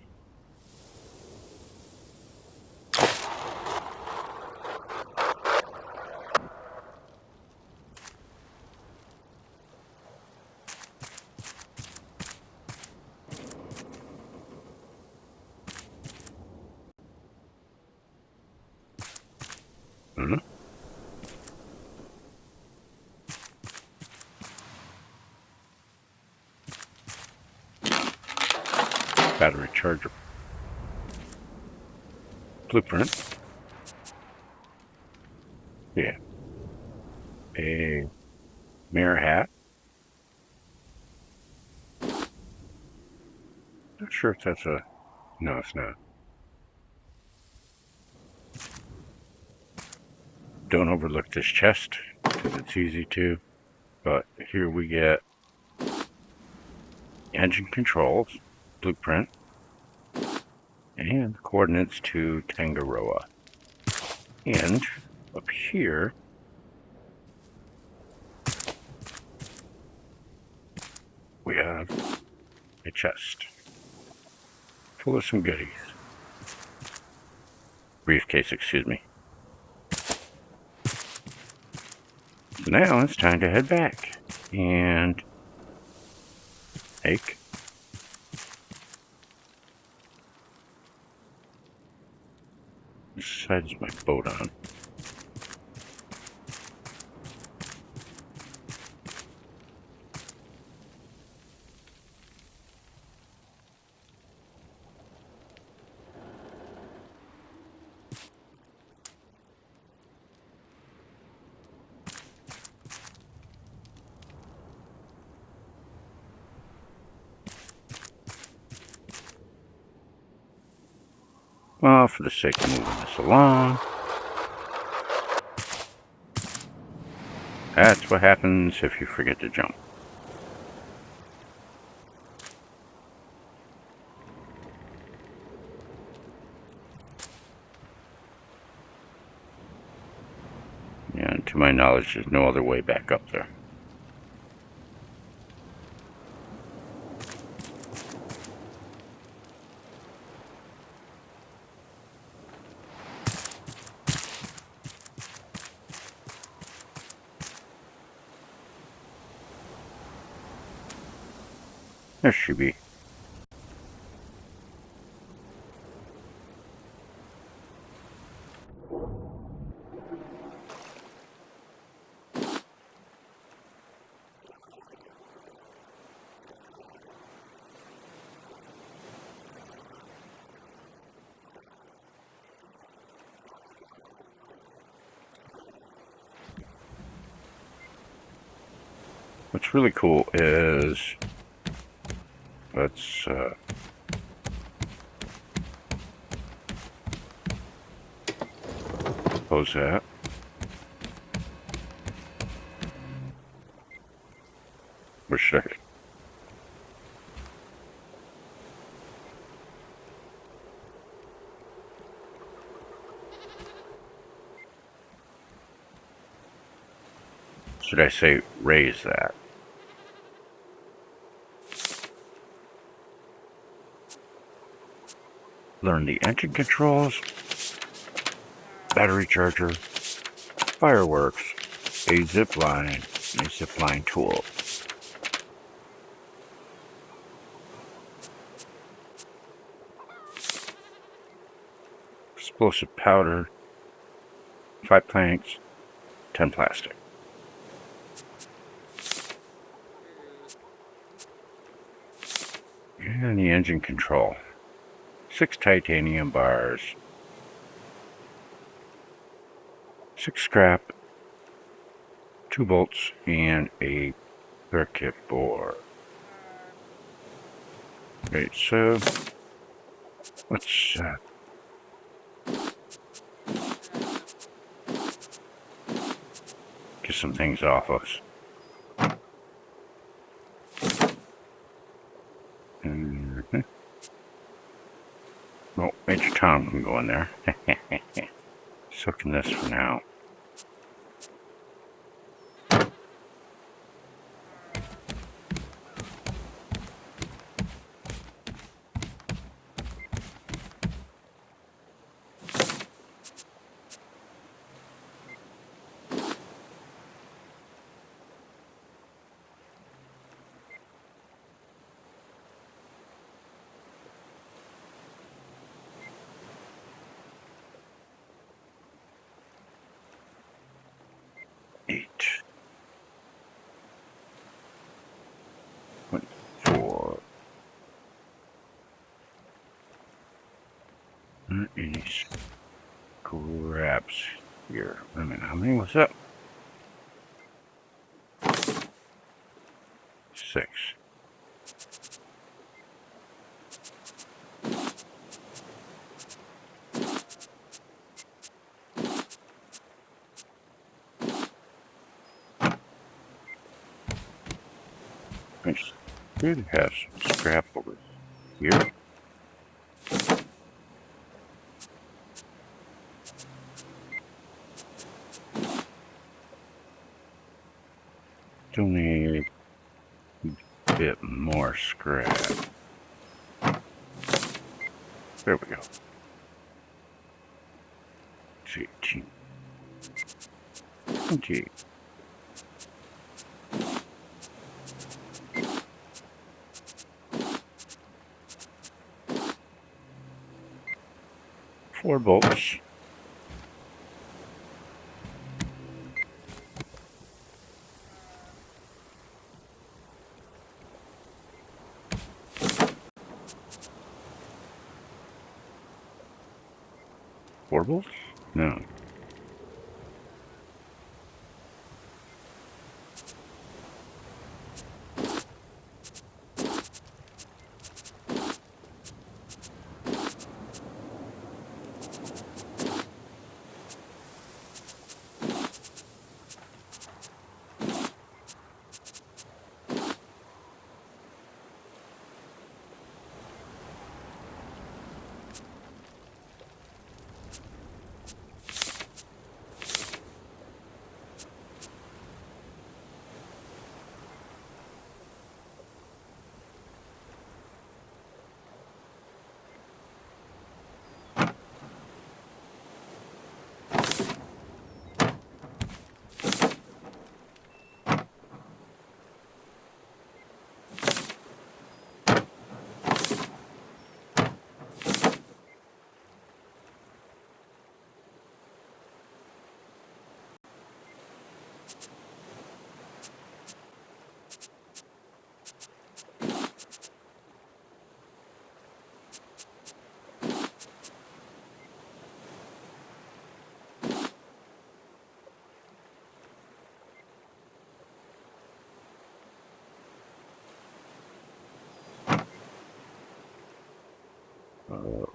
Mhm. Battery charger blueprint. Yeah. A mirror hat. Not sure if that's a... No, it's not. Don't overlook this chest, because it's easy to. But here we get engine controls, blueprint, and coordinates to Tangaroa. And up here, we have a chest full of some goodies. Briefcase, excuse me. So now it's time to head back and take this side is my boat on. Well, for the sake of moving this along, that's what happens if you forget to jump. And to my knowledge, there's no other way back up there. There should be. What's really cool is, let's close that. Where should I? Should I say raise that? Learn the engine controls, battery charger, fireworks, a zipline, and a zipline tool. Explosive powder, 5 planks, 10 plastic. And the engine control. 6 titanium bars, 6 scrap, 2 bolts, and a circuit board. Right, so let's get some things off us. Well, Major Tom can go in there. So can this for now. aren't any scraps here. Wait a minute, how many was that? 6. I should have some scrap over here. Still need a bit more scrap. There we go. 18. 20. Four bolts. Four bolts? No.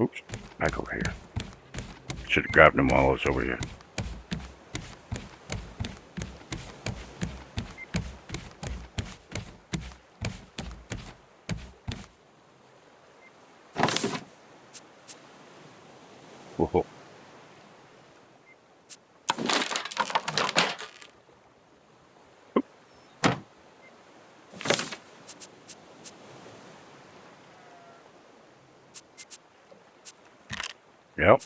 Oops, back over here. Should have grabbed them while I was over here. Whoa. Yep.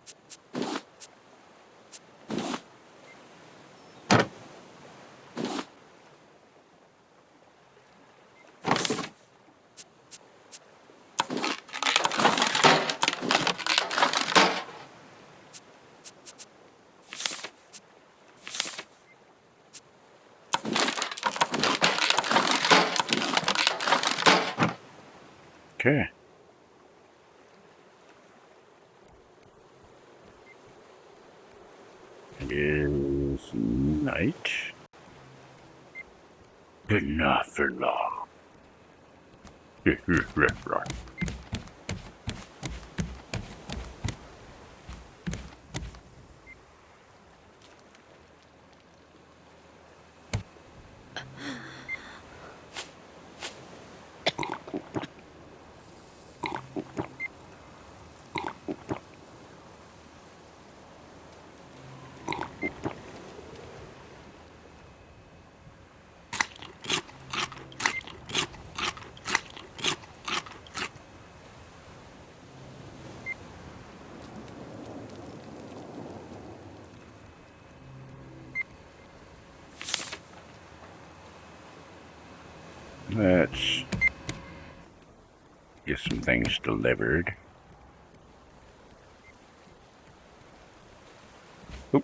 Okay. It is night, but not for long. Let's get some things delivered. Oop.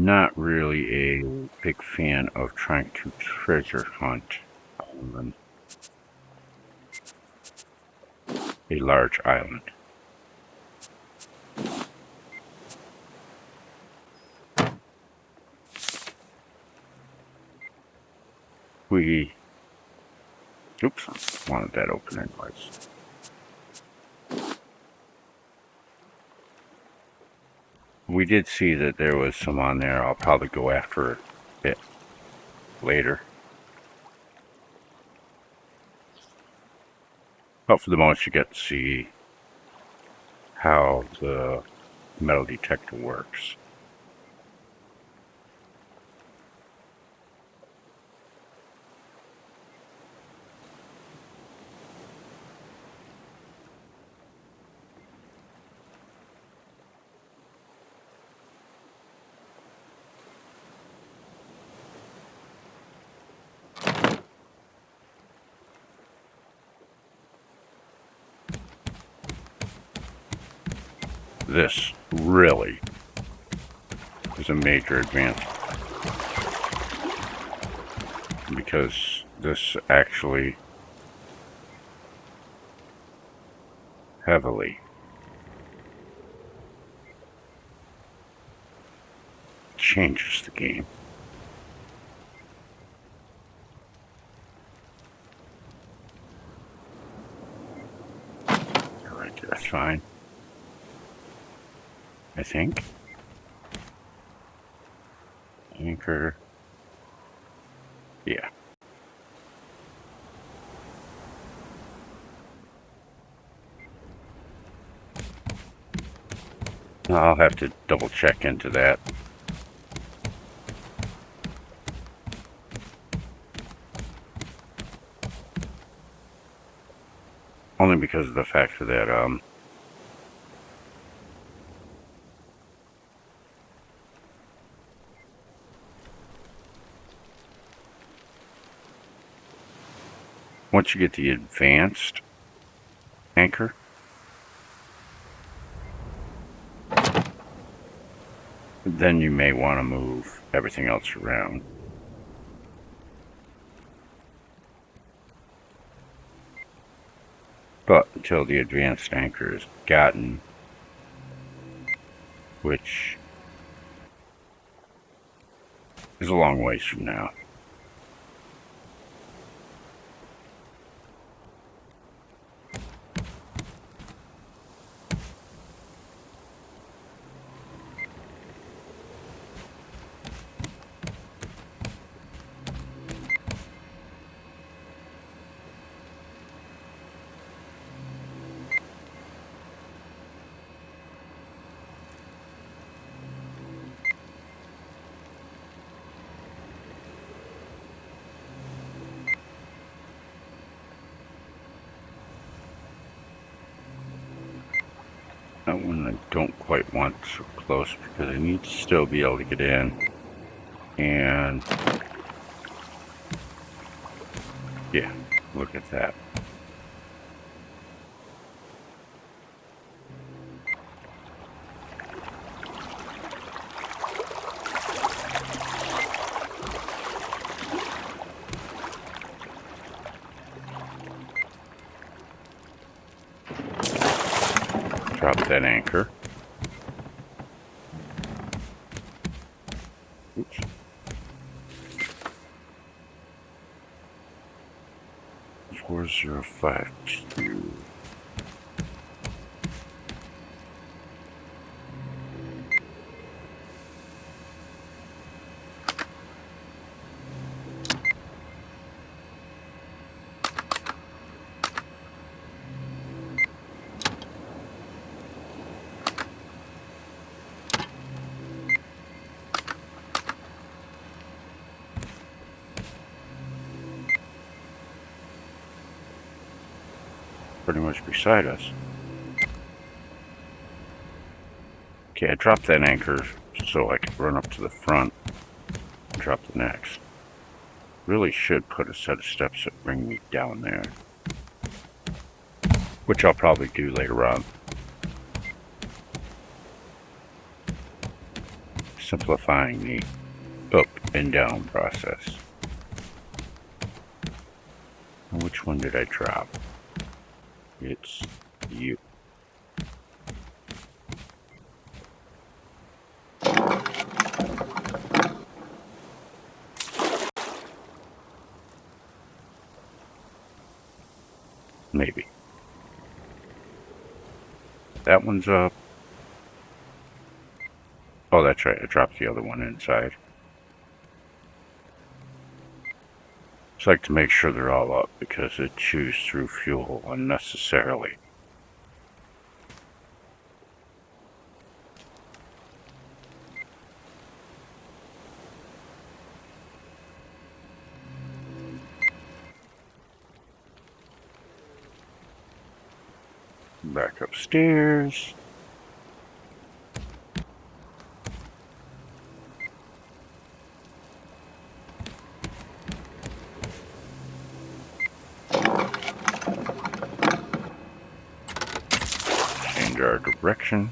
not really a big fan of trying to treasure hunt on a large island. Oops, wanted that open anyways. We did see that there was some on there. I'll probably go after it later. But for the most, you get to see how the metal detector works. This really is a major advance because this actually heavily changes the game. Alright, that's fine. I think. Anchor. Yeah. I'll have to double check into that. Only because of the fact that once you get the advanced anchor, then you may want to move everything else around. But until the advanced anchor is gotten, which is a long ways from now. That one I don't quite want so close because I need to still be able to get in. And yeah, look at that. Drop that anchor. Oops. Four 4052. Pretty much beside us. Okay, I dropped that anchor so I could run up to the front and drop the next. Really should put a set of steps that bring me down there, which I'll probably do later on. simplifying the up and down process. Which one did I drop? It's you. Maybe. That one's up. Oh, that's right. I dropped the other one inside. Just like to make sure they're all up because it chews through fuel unnecessarily. Back upstairs. Change our direction.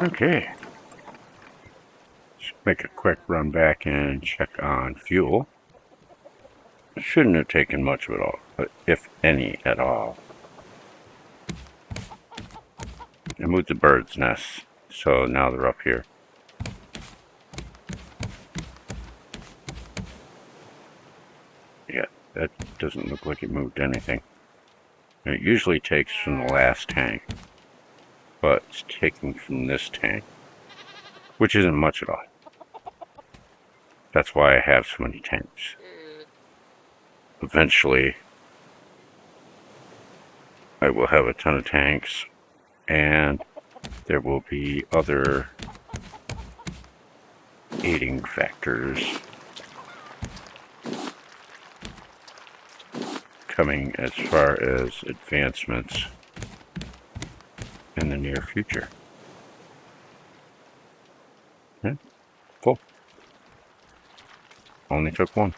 Okay. Just make a quick run back and check on fuel. Shouldn't have taken much of it all, if any at all. I moved the bird's nests, so now they're up here. Yeah, that doesn't look like it moved anything. It usually takes from the last tank, but it's taking from this tank, which isn't much at all. That's why I have so many tanks. Eventually, I will have a ton of tanks, and there will be other aiding factors coming as far as advancements in the near future. Yeah, full. Only took one.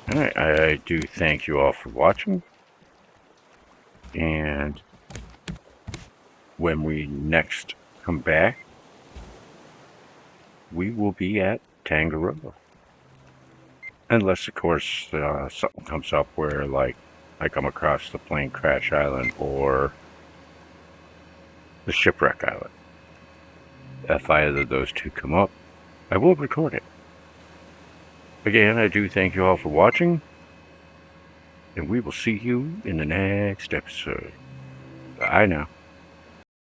Alright, I do thank you all for watching. And when we next come back, we will be at Tangaroa. Unless, of course, something comes up where, like, I come across the plane crash island or the shipwreck island. If either of those two come up, I will record it. Again, I do thank you all for watching, and we will see you in the next episode. Bye now.